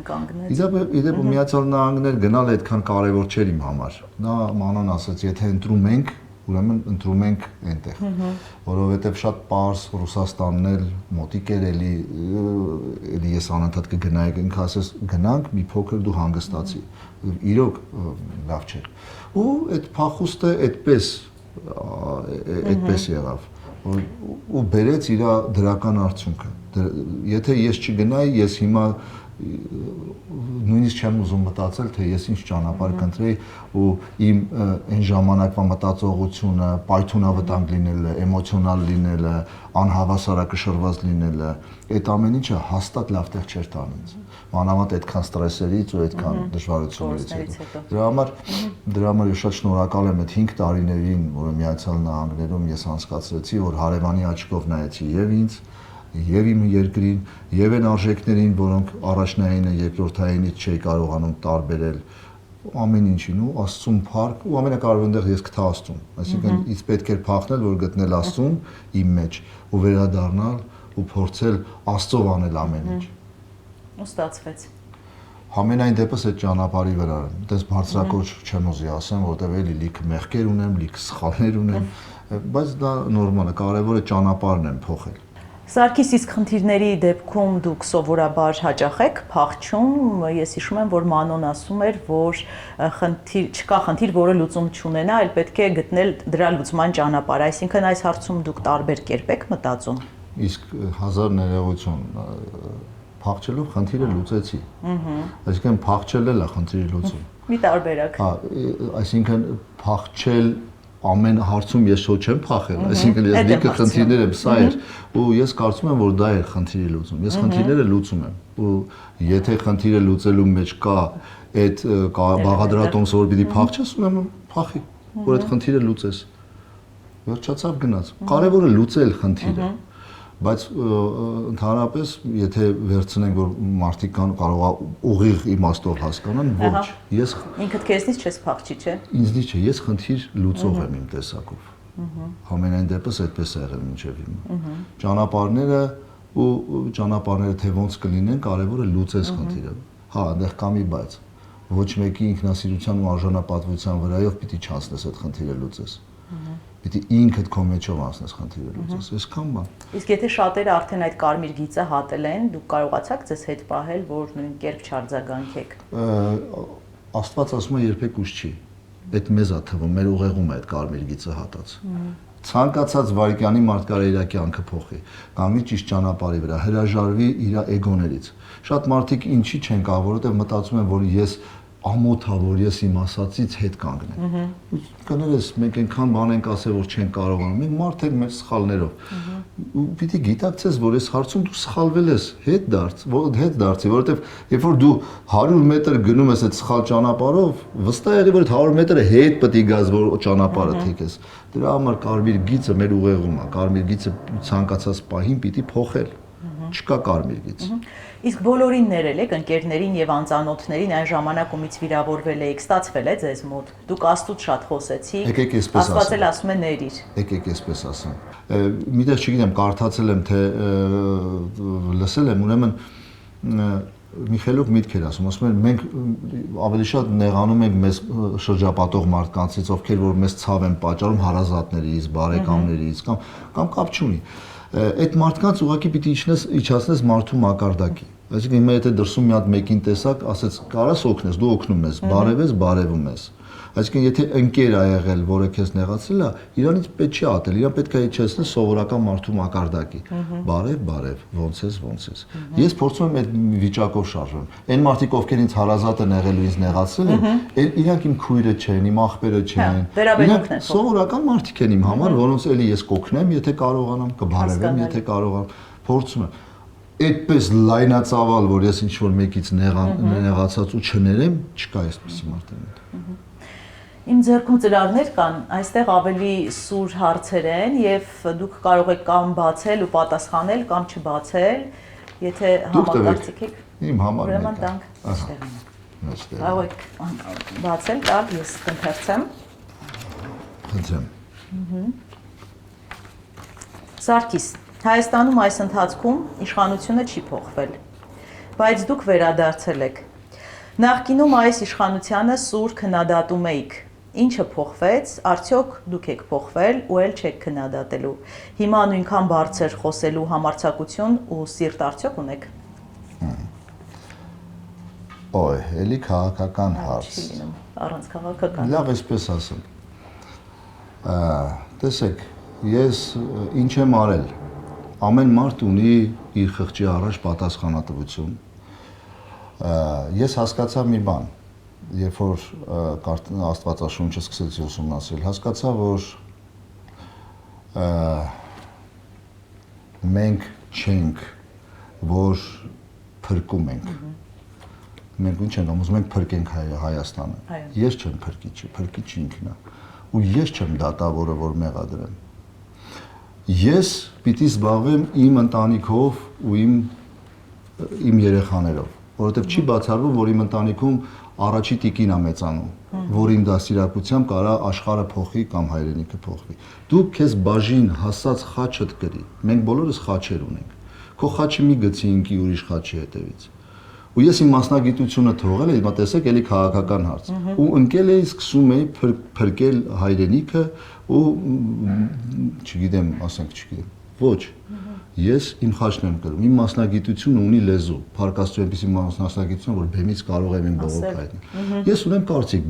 Իդեպ Միացյալ Նահանգներ գնալ այդքան կարևոր չէր իմ համար։ Նա Մանոն ասաց, եթե ընտրում ենք, ուրեմն ընտրում ենք այնտեղ, որովհետև շատ պարզ Ռուսաստանն էլ մոտիկ էր էլի ես անընդհատ կգնայեք, ինքը ասես գնանք, մի փոքր դու հանգստացի, իրոք լավ չէր։ Ու այդ փախուստը այդպես եղավ, ու բերեց իր դրական արդյունքը։ Եթե ես չգնայի, ես հիմա նույնիսկ չեմ ուզում մտածել, թե ես ինչ ճանապարհ կընտրեի ու իմ այն ժամանակվա մտածողությունը, պայթունավտանգ լինելը, էմոցիոնալ լինելը, անհավասարակշռված լինելը, այդ ամեն ինչը հաստատ լավ տեղ չէր տանում։ Մանավանդ այդքան ստրեսերից ու այդքան դժվարություններից հետո։ Դրա համար ես շատ շնորհակալ եմ այդ 5 տարիներին, որ Միացյալ Նահանգներում ես անցկացրեցի, որ հարևանի աչքով նայեցի եւ ինձ եւ իմ երկրին, եւ այն արժեքներին, որոնք առաջնայինը երկրորդայինից չէի կարողանում տարբերել ամեն ինչին ու Աստծուն փառք ու ամենակարևորն դեռ ես գտա Աստծուն, այսինքն ինձ պետք էր փախնել, որ գտնել Աստծուն իմ մեջ ու վերադառնալ ու փորձել Աստծով անել ամեն ինչ։ Ու ստացվեց։ Համենայն դեպս այդ ճանապարհի վրա եմ, այդպես բարձրակոչ չեմ ուզի ասեմ, որտեղ էլի լիքը մեղքեր ունեմ, լիքը սխալներ ունեմ, բայց դա նորմալ է, կարևորը ճանապարհն եմ փոխել։ Սարգիս, իսկ խնդիրների դեպքում դուք սովորաբար հաճախ եք փախչում, ես հիշում եմ, որ Մանոն ասում էր, որ չկա խնդիր, որը լուծում չունենա, այլ պետք է գտնել դրա լուծման ճանապարհ, այսինքն այս հարցում դուք տարբեր կերպ եք մտածում։ Իսկ 1000 ներողություն փախչելով խնդիրը լուծեցի։ Այսինքն փախչել է խնդիրի լուծում։ Մի տարբերակ։ Հա, այսինքն փախչել ամեն հարցում ես շո չեմ փախել, այսինքն ես լիքը խնդիրներ եմ, սա էր, ու ես կարծում եմ, որ դա է խնդիրի լուծում։ Ես խնդիրները լուծում եմ, ու եթե խնդիրը լուծելու մեջ կա այդ բաղադրատոմսը, որ պիտի փախչես, ուրեմն փախի, որ այդ խնդիրը լուծես։ Վերջացավ գնաց։ Կարևորը լուծել խնդիրը։ Բայց ընդհանրապես եթե վերցնենք որ մարդիկ կարող է ուղիղ իմաստով հասկանան, ոչ, ես ինքդ քեզնից չես փախչի, չէ՞։ Ինձնից չէ, ես խնդիր լուծող եմ իմ տեսակով։ Համենայն դեպս այդպես է եղել մինչև հիմա։ Ճանապարհները ու ճանապարհները թե ոնց կլինեն, կարևորը լուծես խնդիրը։ Հա, այնտեղ կա մի բայց։ Ոչ մեկի ինքնասիրության ու արժանապատվության վրայով պիտի չանցնես այդ խնդիրը լուծես։ Պիտի ինքդ քո մեջով անցնես խնդիրը լուծես, այսքան բան։ Իսկ եթե շատերը արդեն այդ կարմիր գիծը հատել են, դուք կարողացաք ձեզ հետ պահել, որ նույն կերպ չարձագանքեք։ Աստված ասում է երբեք ուշ չի։ Այդ մեզ է թվում, մեր ուղեղում է այդ կարմիր գիծը հատած։ Ցանկացած վայրկյանի մարդ կարող է իր կյանքը փոխի, կանգնի ճիշտ ճանապարհի վրա, հրաժարվի իր էգոներից։ Շատ մարդիկ ինչի չեն կարող, որովհետև մտածում են, որ ես ամոթա, որ ես իմ ասածից հետ կանգնեմ։ Կներես, մենք այնքան բան ենք ասել, որ չեն կարողանում։ Մենք մարդ ենք մեր սխալներով։ Ու պիտի գիտակցես, որ այս հարցում դու սխալվել ես, հետ դարձի, որովհետև երբ որ դու 100 մետր գնում ես այդ սխալ ճանապարհով, վստահ եղի, որ այդ 100 մետրը հետ պետք է գաս, որ ճանապարհը թեքես։ Դրա համար կարմիր գիծը մեր ուղեղում է, կարմիր գիծը ցանկացած պահին պիտի փոխել։ Չկա կարմիր գիծ։ Իսկ բոլորին ներել եք ընկերներին եւ անծանոթներին այն ժամանակ ումից վիրավորվել եք, ստացվել է ձեզ մոտ։ Դուք Աստծուց շատ խոսեցիք։ Աստված էլ ասում է ներիր։ Եկեք այսպես ասեմ։ Միտեղ չգիտեմ, կարդացել եմ թե լսել եմ, ուրեմն Միխելոկ միտք էր ասում են մենք ավելի շատ նեղանում ենք մեզ շրջապատող մարդկանցից, ովքեր որ մեզ ցավ են պատճառում հարազատներից, բարեկամներից կամ կապ չունի։ Այդ մարդկանց ուղղակի պիտի իջացնես մարդու մակարդակի։ Այսինքն հիմա եթե դրսում մի հատ մեկին տեսակ, ասեց կարաս օգնես, դու օգնում ես, բարևես, բարևում ես։ Այսինքն եթե ընկեր ա եղել, որը քեզ նեղացել է, իրանից պետք չի ատել, իրան պետք է իջեցնել սովորական մարդու մակարդակի։ Բարև, բարև, ոնց ես։ Ես փորձում եմ այդ վիճակով շարժվել։ Այն մարդիկ, ովքեր ինձ հարազատ են եղել ու ինձ նեղացել են, իրանք իմ քույրը չեն, իմ աղբերը չեն։ Իրանք սովորական մարդիկ են իմ համար, որոնց էլի ես կօգնեմ, եթե կարողանամ, կբարևեմ, եթե կարողանամ, փորձում եմ։ Այդպես լայնածավալ, որ ես ինչ-որ մեկից նեղացած ու չներեմ, չկա այսպիսի մարդեր։ Իմ ձեռքում ծրարներ կան, այստեղ ավելի սուր հարցեր են եւ դուք կարող եք կամ բացել ու պատասխանել կամ չբացել, եթե համակարծիք եք։ Իմ համար ուրեմն տանք այստեղ։ Կարող եք բացել, տալ, ես կընթերցեմ։ Խնդրեմ։ Սարգիս, Հայաստանում այս ընթացքում իշխանությունը չի փոխվել, բայց դուք վերադարձել եք։ Նախկինում այս իշխանությանը սուր քննադատում էիք։ Ինչը փոխվեց, արդյոք դուք եք փոխվել ու էլ չեք քննադատելու։ Հիմա նույնքան բարձր խոսելու համարձակություն ու սիրտ արդյոք ունեք։ Օй, էլի քաղաքական հարց։ Առանց քաղաքական։ Լավ, այսպես ասեմ։ Տեսեք, ես ինչ եմ արել։ Ամեն մարդ ունի իր խղճի առաջ պատասխանատվություն։ Ես հասկացա մի բան, երբ որ Աստվածաշունչը սկսեցի ուսումնասիրել, հասկացա, որ մենք չենք, որ փրկում ենք։ Մենք ինչ ենք ուզում ենք փրկենք Հայաստանը։ Ես չեմ փրկիչը, փրկիչը ինքն է։ Ու ես չեմ դատավորը, որ մեղադրեմ։ Ես պիտի զբաղվեմ իմ ընտանիքով ու իմ երեխաներով, որովհետև չի բացառվում, որ իմ ընտանիքում առաջի տիկին է մեծանում, որին դաստիարակությամբ կարա աշխարհը փոխի կամ հայրենիքը փոխվի։ Դու քեզ բաժին հասած խաչդ կրի։ Մենք բոլորս խաչեր ունենք։ Քո խաչը մի գցի ինքի ուրիշ խաչի հետևից։ Ու ես իմ մասնագիտությունը թողել եմ, հիմա տեսեք, էլի քաղաքական հարց։ Ու ընկել էի, սկսում էի փրկել հայրենիքը ու չգիտեմ, ասենք, չգիտեմ, Ոչ։ Ես իմ խաչն եմ կրում, իմ մասնագիտությունը ունի լեզու, փառք Աստծո այնպեսի մասնագիտություն, որ բեմից կարող եմ իմ բողոք հայտնել։ Ես ունեմ կարծիք,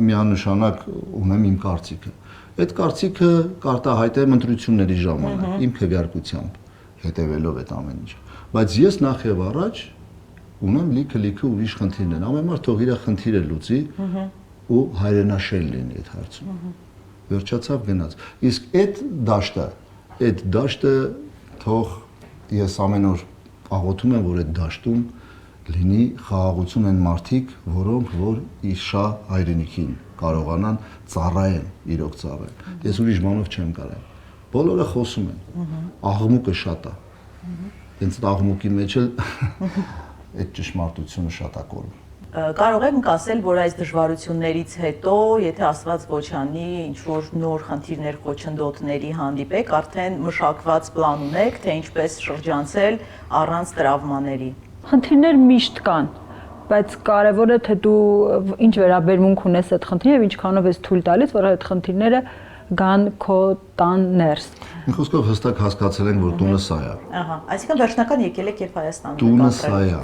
միանշանակ ունեմ իմ կարծիքը։ Այդ կարծիքը կարտահայտեմ ընտրությունների ժամանակ, իմ քվեարկությամբ, հետևելով այդ ամեն ինչը։ Բայց ես նախ եւ առաջ ունեմ լիքը ուրիշ խնդիրներ։ Ամեն մարդ թող իր խնդիրը լուծի ու հայրենաշել լինի այդ հարցում։ Վերջացավ գնաց։ Իսկ այդ դաշտը թող ես ամեն օր աղոթում եմ, որ այդ դաշտում լինի խաղաղություն են մարդիկ, որոնք որ իշա հայրենիքին կարողանան ծառայեն, իրոք ծառայեն։ Ես ուրիշ բանով չեմ կարող։ Բոլորը խոսում են։ Աղմուկը շատ է։ Հենց աղմուկի մեջ էլ այդ ճշմարտությունը շատ է կորում։ Կարող եք ասել, որ այս դժվարություններից հետո, եթե Աստված ոչ անի, ինչ որ նոր խնդիրներ, խոչընդոտների հանդիպեք, արդեն մշակված պլան ունեք, թե ինչպես շրջանցել առանց տրավմաների։ Խնդիրներ միշտ կան, բայց կարևորը թե դու ինչ վերաբերմունք ունես այդ խնդրին եւ ինչքանով ես թույլ տալիս, որ այդ խնդիրները գան քո տան ներս։ Մի խոսքով հստակ հասկացել ենք, որ տունը սա է։ Ահա, այսինքն վերջնական եկել եք երբ Հայաստանում եք Տունը սա է։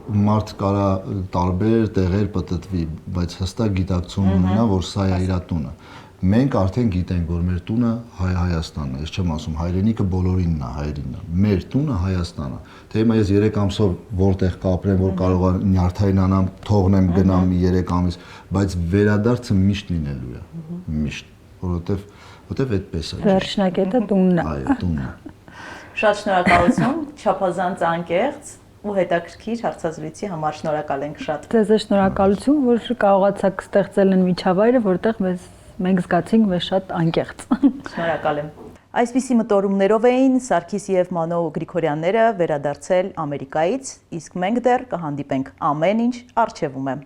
Մարդ կարա տարբեր տեղեր պատտվի, բայց հստակ գիտակցություն ունենա, որ սա է իր տունը։ Մենք արդեն գիտենք, որ մեր տունը Հայաստանն է, ես չեմ ասում հայրենիքը բոլորինն է, հայրենին է։ Մեր տունը Հայաստանն է։ Թե հիմա ես 3 ամսով որտեղ կապրեմ, որ կարող եմ նյարդայնանամ, թողնեմ, գնամ 3 ամիս, բայց վերադարձը միշտ լինելու է։ Միշտ, որովհետև այդպես է։ Վերջնակետը տունն է։ Այո, տունն է։ Շատ շնորհակալություն, չափազանց անկեղծ ու հետաքրքիր հարցազրույցի համար շնորհակալ ենք շատ։ Ձեզ շնորհակալություն, որ կարողացաք ստեղծել այն միջավայրը, որտեղ մենք զգացինք մեզ շատ անկեղծ։ Շնորհակալ եմ։ Այսպիսի մտորումներով էին Սարգիս եւ Մանո Գրիգորյանները վերադարձել Ամերիկայից, իսկ մենք դեռ կհանդիպենք ամեն ինչ առջևում է։